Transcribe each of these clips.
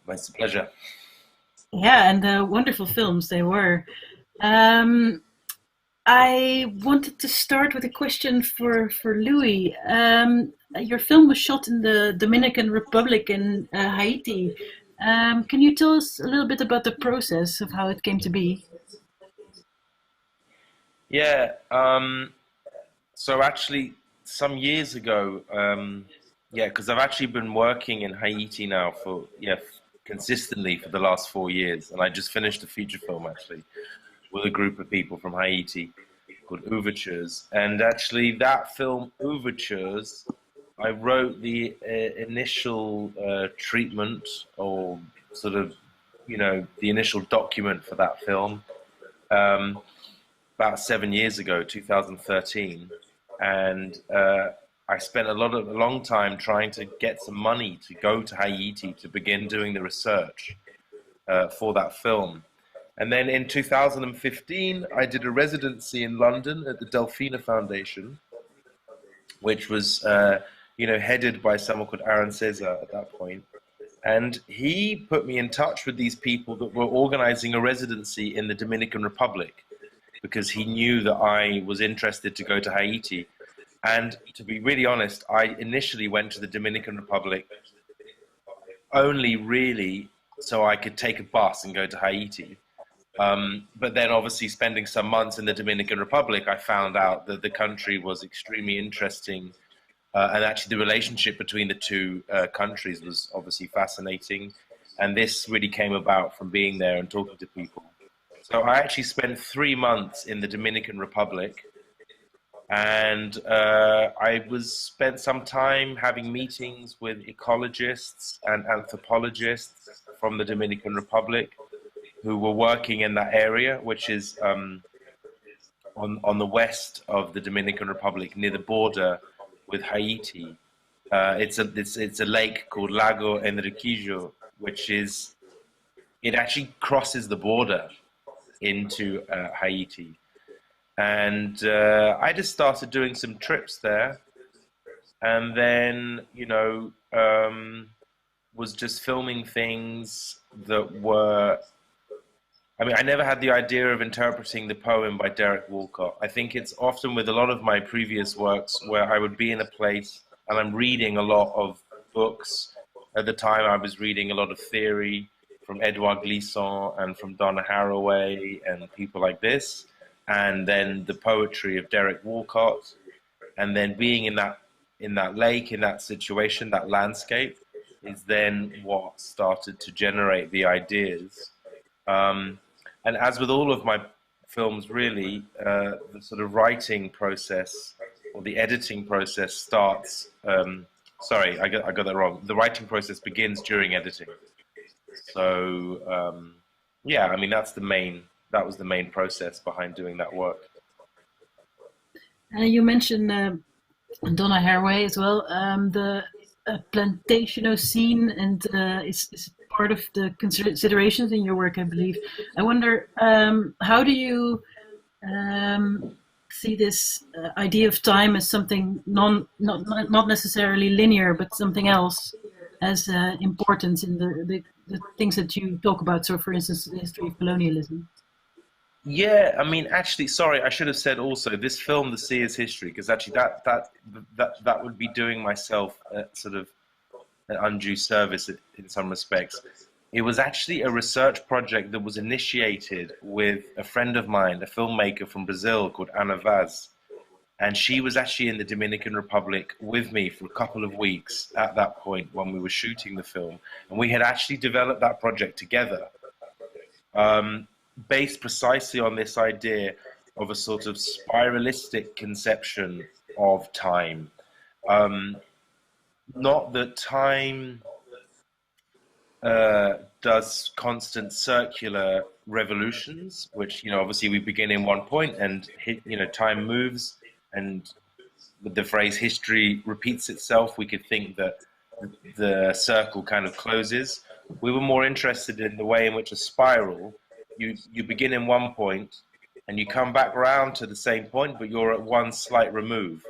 My pleasure. Yeah, and wonderful films they were. Um, I wanted to start with a question for Louis. Your film was shot in the Dominican Republic in Haiti. Can you tell us a little bit about the process of how it came to be? Yeah. So actually, some years ago, yeah, because I've actually been working in Haiti now for consistently for the last 4 years, and I just finished a feature film actually with a group of people from Haiti called Ouvertures, and actually that film Ouvertures, I wrote the initial treatment or sort of the initial document for that film. Um, about 7 years ago, 2013, and I spent a long time trying to get some money to go to Haiti to begin doing the research for that film. And then in 2015, I did a residency in London at the Delphina Foundation, which was headed by someone called Aaron Cesar at that point. And he put me in touch with these people that were organizing a residency in the Dominican Republic because he knew that I was interested to go to Haiti. And to be really honest, I initially went to the Dominican Republic only really so I could take a bus and go to Haiti. But then, obviously, spending some months in the Dominican Republic, I found out that the country was extremely interesting. And actually, the relationship between the two countries was obviously fascinating. And this really came about from being there and talking to people. So I actually spent 3 months in the Dominican Republic, and I was spent some time having meetings with ecologists and anthropologists from the Dominican Republic who were working in that area, which is on the west of the Dominican Republic, near the border with Haiti. It's a lake called Lago Enriquillo, which is it actually crosses the border into Haiti. And I just started doing some trips there, and then was just filming things that were. I mean, I never had the idea of interpreting the poem by Derek Walcott. I think it's often with a lot of my previous works where I would be in a place and I'm reading a lot of books. At the time, I was reading a lot of theory from Edouard Glissant and from Donna Haraway and people like this, and then the poetry of Derek Walcott, and then being in that lake, in that situation, that landscape, is then what started to generate the ideas. Um, and as with all of my films, really, the sort of writing process or the editing process starts. Sorry, I got that wrong. The writing process begins during editing. So yeah, I mean that was the main process behind doing that work. You mentioned Donna Haraway as well. The plantation scene and is part of the considerations in your work, I believe. I wonder, how do you see this idea of time as something not necessarily linear, but something else as important in the things that you talk about. So, for instance, the history of colonialism. Yeah, I mean, actually, sorry, I should have said also this film, The Sea is History, because actually that would be doing myself sort of an undue service in some respects. It was actually a research project that was initiated with a friend of mine, a filmmaker from Brazil called Ana Vaz. And she was actually in the Dominican Republic with me for a couple of weeks at that point when we were shooting the film. And we had actually developed that project together, um, based precisely on this idea of a sort of spiralistic conception of time. Um, Not that time does constant circular revolutions, which obviously we begin in one point and time moves, and with the phrase history repeats itself, we could think that the circle kind of closes. We were more interested in the way in which a spiral, you begin in one point and you come back round to the same point, but you're at one slight remove.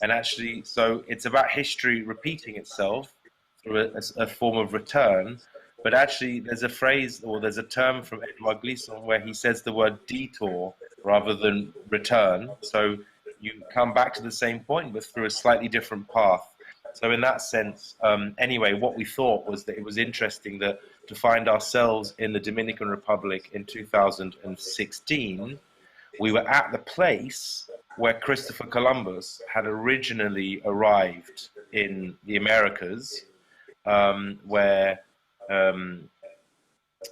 And actually, so it's about history repeating itself a form of return. But actually, there's a phrase or there's a term from Edouard Glissant where he says the word detour rather than return. So you come back to the same point, but through a slightly different path. So in that sense, anyway, what we thought was that it was interesting that to find ourselves in the Dominican Republic in 2016, we were at the place where Christopher Columbus had originally arrived in the Americas, where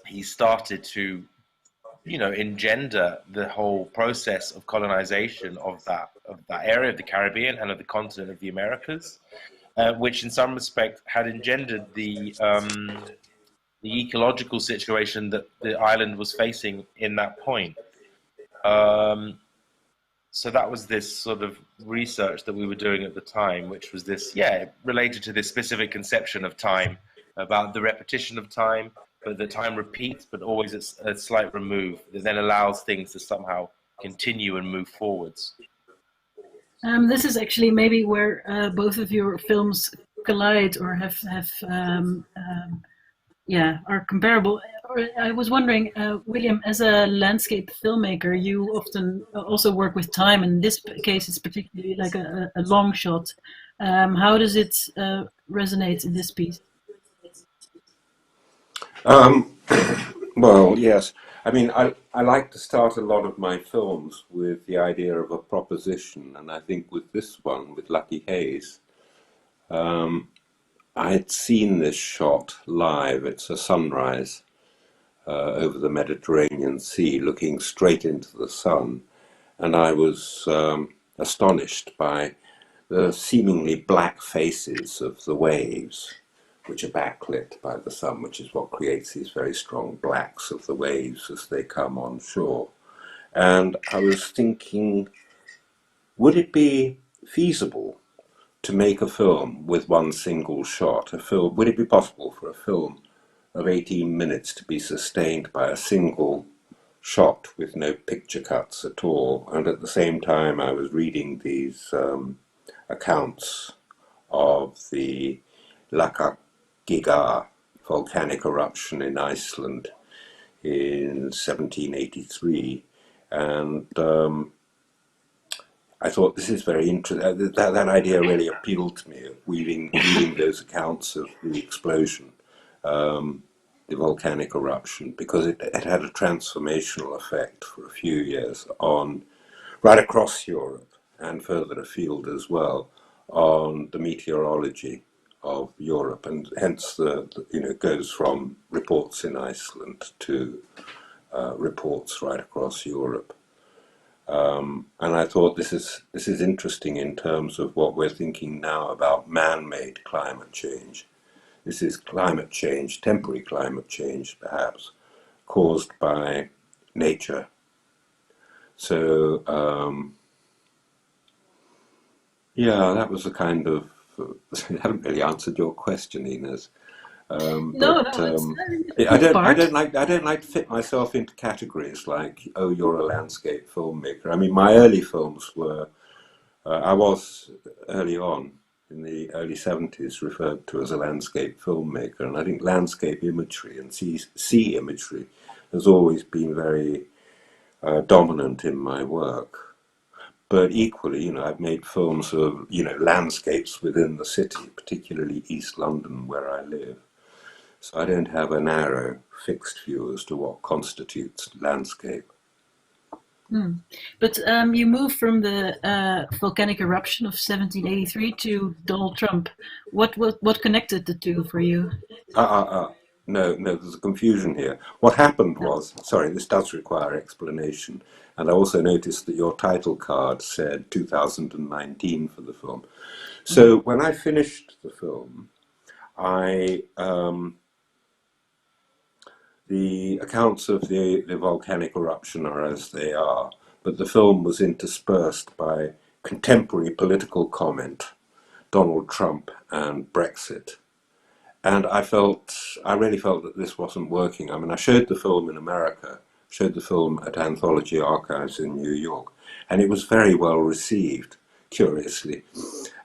he started to, engender the whole process of colonization of that area of the Caribbean and of the continent of the Americas, which in some respect had engendered the ecological situation that the island was facing in that point. So that was this sort of research that we were doing at the time, which was this, related to this specific conception of time, about the repetition of time, but the time repeats, but always a slight remove that then allows things to somehow continue and move forwards. This is actually maybe where both of your films collide or are comparable. I was wondering, William, as a landscape filmmaker, you often also work with time. In this case, it's particularly like a long shot. How does it resonate in this piece? Well, yes. I mean, I like to start a lot of my films with the idea of a proposition, and I think with this one, with Lucky Haze, I had seen this shot live. It's a sunrise over the Mediterranean Sea, looking straight into the sun, and I was astonished by the seemingly black faces of the waves, which are backlit by the sun, which is what creates these very strong blacks of the waves as they come on shore. And I was thinking, would it be feasible to make a film with one single shot? Would it be possible for a film of 18 minutes to be sustained by a single shot with no picture cuts at all? And at the same time, I was reading these accounts of the Laki volcanic eruption in Iceland in 1783, and I thought this is very interesting. That idea really appealed to me, of reading those accounts of the explosion, the volcanic eruption, because it had a transformational effect for a few years right across Europe and further afield as well, on the meteorology of Europe, and hence goes from reports in Iceland to reports right across Europe. And I thought this is interesting in terms of what we're thinking now about man-made climate change. This is climate change, temporary climate change perhaps, caused by nature. So that was a kind of I haven't really answered your question, Inez. I don't like to fit myself into categories like, oh, you're a landscape filmmaker. I mean, my early films were, I was early on in the early 70s referred to as a landscape filmmaker, and I think landscape imagery and sea imagery has always been very dominant in my work. But equally, I've made films of, landscapes within the city, particularly East London, where I live. So I don't have a narrow, fixed view as to what constitutes landscape. But you moved from the volcanic eruption of 1783 to Donald Trump. What connected the two for you? No, there's a confusion here. What happened was, sorry, this does require explanation, and I also noticed that your title card said 2019 for the film. So when I finished the film, the accounts of the volcanic eruption are as they are, but the film was interspersed by contemporary political comment, Donald Trump and Brexit. And I really felt that this wasn't working. I mean, I showed the film in America, showed the film at Anthology Archives in New York, and it was very well received, curiously.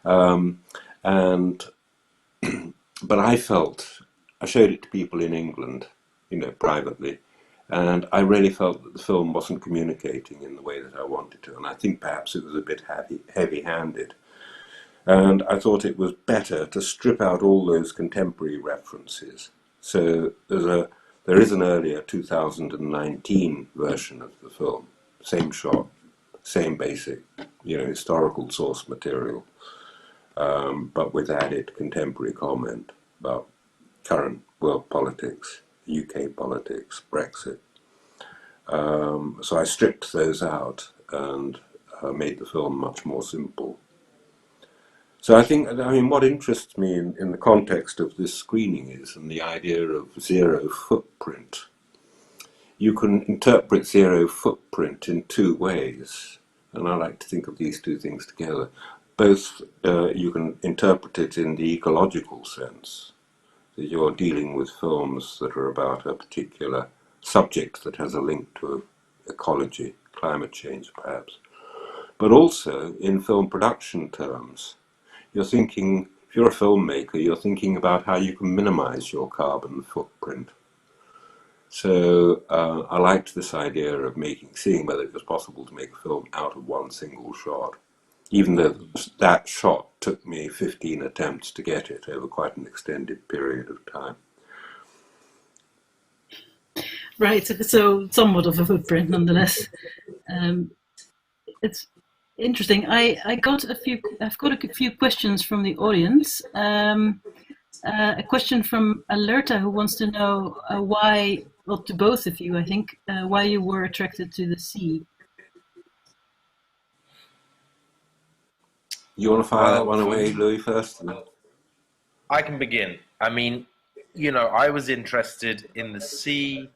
And but I showed it to people in England, privately, and I really felt that the film wasn't communicating in the way that I wanted to, and I think perhaps it was a bit heavy-handed. And I thought it was better to strip out all those contemporary references. So there is an earlier 2019 version of the film, same shot, same basic, historical source material, but with added contemporary comment about current world politics, UK politics, Brexit. So I stripped those out and made the film much more simple. So I mean, what interests me in the context of this screening is, and the idea of zero footprint. You can interpret zero footprint in two ways, and I like to think of these two things together. Both, you can interpret it in the ecological sense, that you're dealing with films that are about a particular subject that has a link to ecology, climate change perhaps, but also in film production terms. You're thinking, if you're a filmmaker, you're thinking about how you can minimize your carbon footprint. So I liked this idea of seeing whether it was possible to make a film out of one single shot, even though that shot took me 15 attempts to get it over quite an extended period of time. Right, so somewhat of a footprint nonetheless. It's interesting. I've got a few questions from the audience. A question from Alerta, who wants to know why, well, to both of you, I think, why you were attracted to the sea. You want to fire that one away, Louis, first? I can begin. I mean, I was interested in the sea,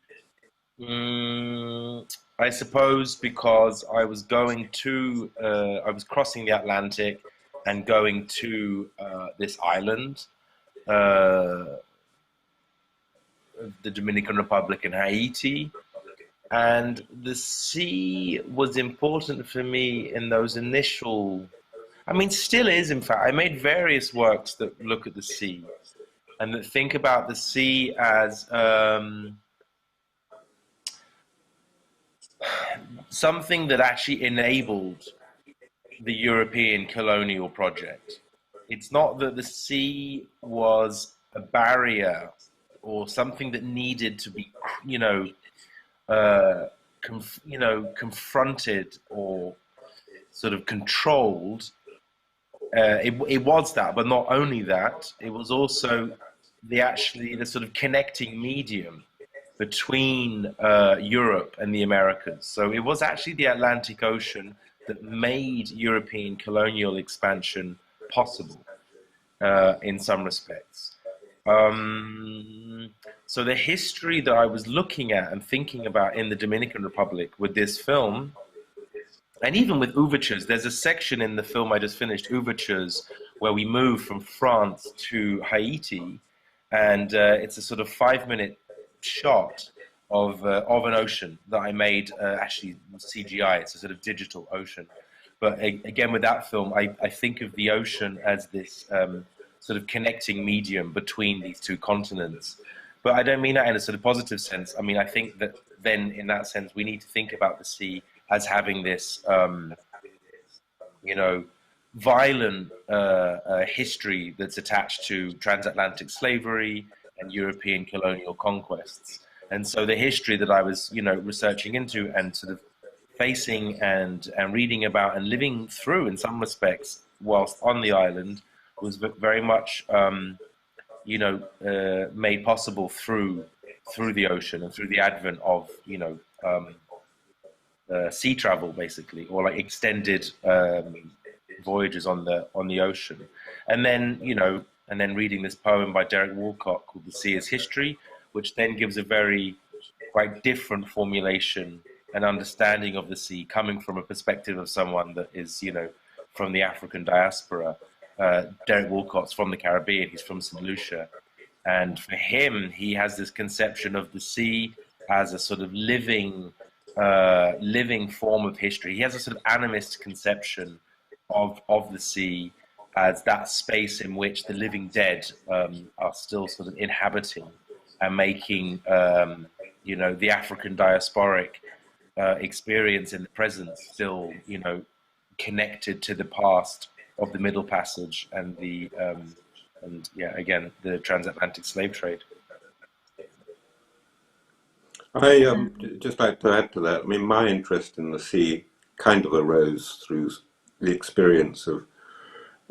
I suppose, because I was I was crossing the Atlantic and going to this island, the Dominican Republic and Haiti. And the sea was important for me in those initial, I mean, still is, in fact. I made various works that look at the sea and that think about the sea as something that actually enabled the European colonial project. It's not that the sea was a barrier or something that needed to be, confronted or sort of controlled. It was that, but not only that, it was also the sort of connecting medium between Europe and the Americas. So it was actually the Atlantic Ocean that made European colonial expansion possible in some respects. So the history that I was looking at and thinking about in the Dominican Republic with this film, and even with Ouvertures, there's a section in the film I just finished, Ouvertures, where we move from France to Haiti, and it's a sort of 5-minute shot of an ocean that I made, actually CGI. It's a sort of digital ocean. But again, with that film, I think of the ocean as this sort of connecting medium between these two continents. But I don't mean that in a sort of positive sense. I mean, I think that then in that sense, we need to think about the sea as having this, violent history that's attached to transatlantic slavery and European colonial conquests. And so the history that I was, researching into and sort of facing and reading about and living through in some respects whilst on the island was very much, made possible through the ocean and through the advent of, sea travel, basically, or like extended voyages on the ocean. And then, and then reading this poem by Derek Walcott called The Sea is History, which then gives a very quite different formulation and understanding of the sea, coming from a perspective of someone that is, from the African diaspora. Derek Walcott's from the Caribbean, he's from St. Lucia. And for him, he has this conception of the sea as a sort of living form of history. He has a sort of animist conception of the sea as that space in which the living dead are still sort of inhabiting and making, the African diasporic experience in the present still, connected to the past of the Middle Passage and again, the transatlantic slave trade. I just like to add to that. I mean, my interest in the sea kind of arose through the experience of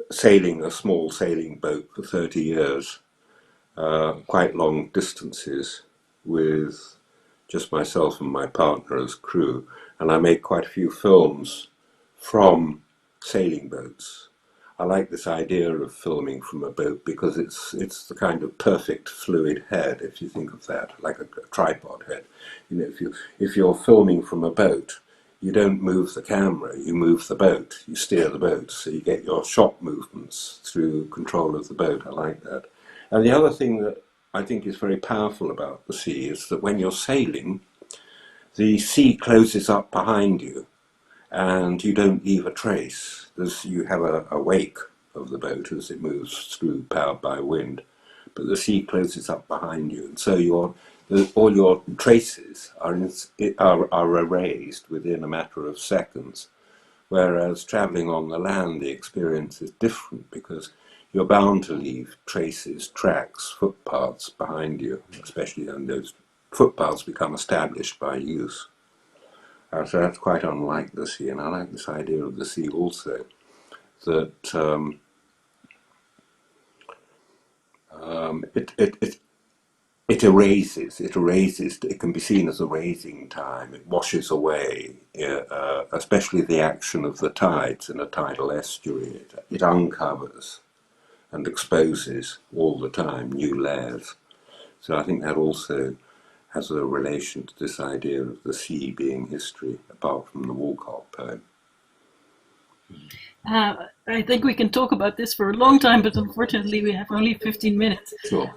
sailing a small sailing boat for 30 years, quite long distances, with just myself and my partner as crew. And I made quite a few films from sailing boats. I like this idea of filming from a boat because it's the kind of perfect fluid head, if you think of that, like a tripod head. If you're filming from a boat, you don't move the camera, you move the boat, you steer the boat, so you get your shot movements through control of the boat. I like that. And the other thing that I think is very powerful about the sea is that when you're sailing, the sea closes up behind you and you don't leave a trace. You have a wake of the boat as it moves through, powered by wind, but the sea closes up behind you, and so all your traces are erased within a matter of seconds. Whereas travelling on the land, the experience is different because you're bound to leave traces, tracks, footpaths behind you, especially when those footpaths become established by use. So that's quite unlike the sea, and I like this idea of the sea also, that it erases, it can be seen as erasing time, it washes away, especially the action of the tides in a tidal estuary, it uncovers and exposes all the time new layers. So I think that also has a relation to this idea of the sea being history, apart from the Walcott poem. I think we can talk about this for a long time, but unfortunately we have only 15 minutes. Sure.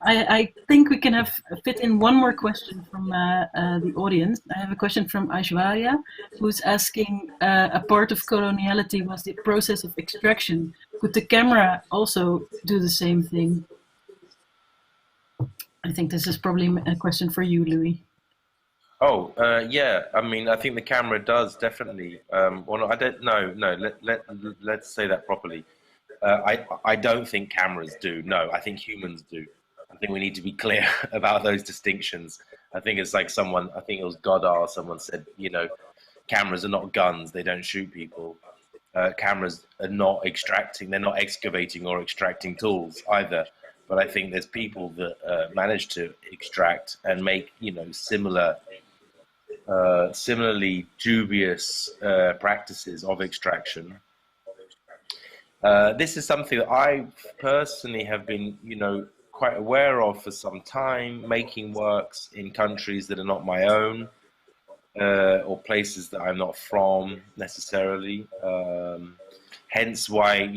I think we can fit in one more question from the audience. I have a question from Aishwarya, who's asking, a part of coloniality was the process of extraction. Could the camera also do the same thing? I think this is probably a question for you, Louis. Oh, yeah. I mean, I think the camera does definitely. Well, no, I don't. No. Let's say that properly. I don't think cameras do. No, I think humans do. I think we need to be clear about those distinctions. I think it's like I think it was Godard. Someone said, cameras are not guns. They don't shoot people. Cameras are not extracting. They're not excavating or extracting tools either. But I think there's people that manage to extract and make, similarly dubious practices of extraction. This is something that I personally have been, quite aware of for some time, making works in countries that are not my own, or places that I'm not from necessarily. Hence why,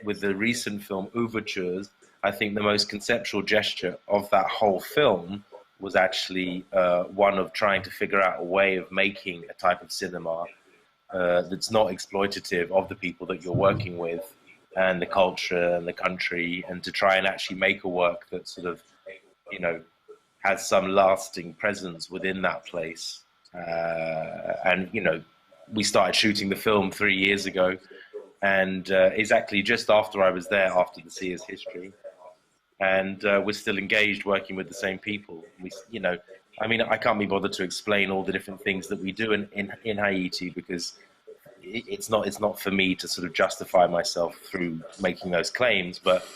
with the recent film Overtures, I think the most conceptual gesture of that whole film was actually one of trying to figure out a way of making a type of cinema that's not exploitative of the people that you're working with and the culture and the country, and to try and actually make a work that sort of, has some lasting presence within that place. And, we started shooting the film 3 years ago, and exactly just after I was there, after The Sea is History. And we're still engaged working with the same people. I can't be bothered to explain all the different things that we do in Haiti, because it's not for me to sort of justify myself through making those claims. But,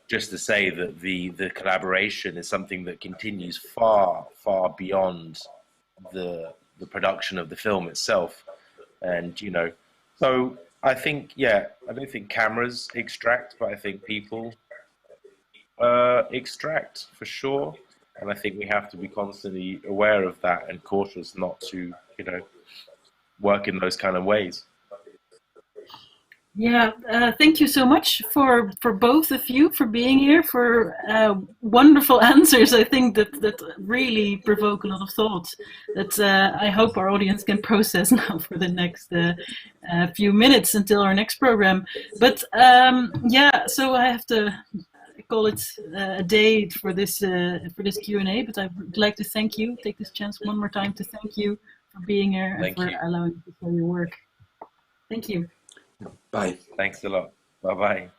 just to say that the collaboration is something that continues far, far beyond the production of the film itself. And, so I think, I don't think cameras extract, but I think people extract for sure, and I think we have to be constantly aware of that and cautious not to, work in those kind of ways. Yeah, thank you so much for both of you for being here, for wonderful answers. I think that really provoke a lot of thought that I hope our audience can process now for the next a few minutes until our next program. But yeah, so I have to call it a day for this Q&A. But I would like to thank you. Take this chance one more time to thank you for being here and for allowing me to show your work. Thank you. Bye. Thanks a lot. Bye bye.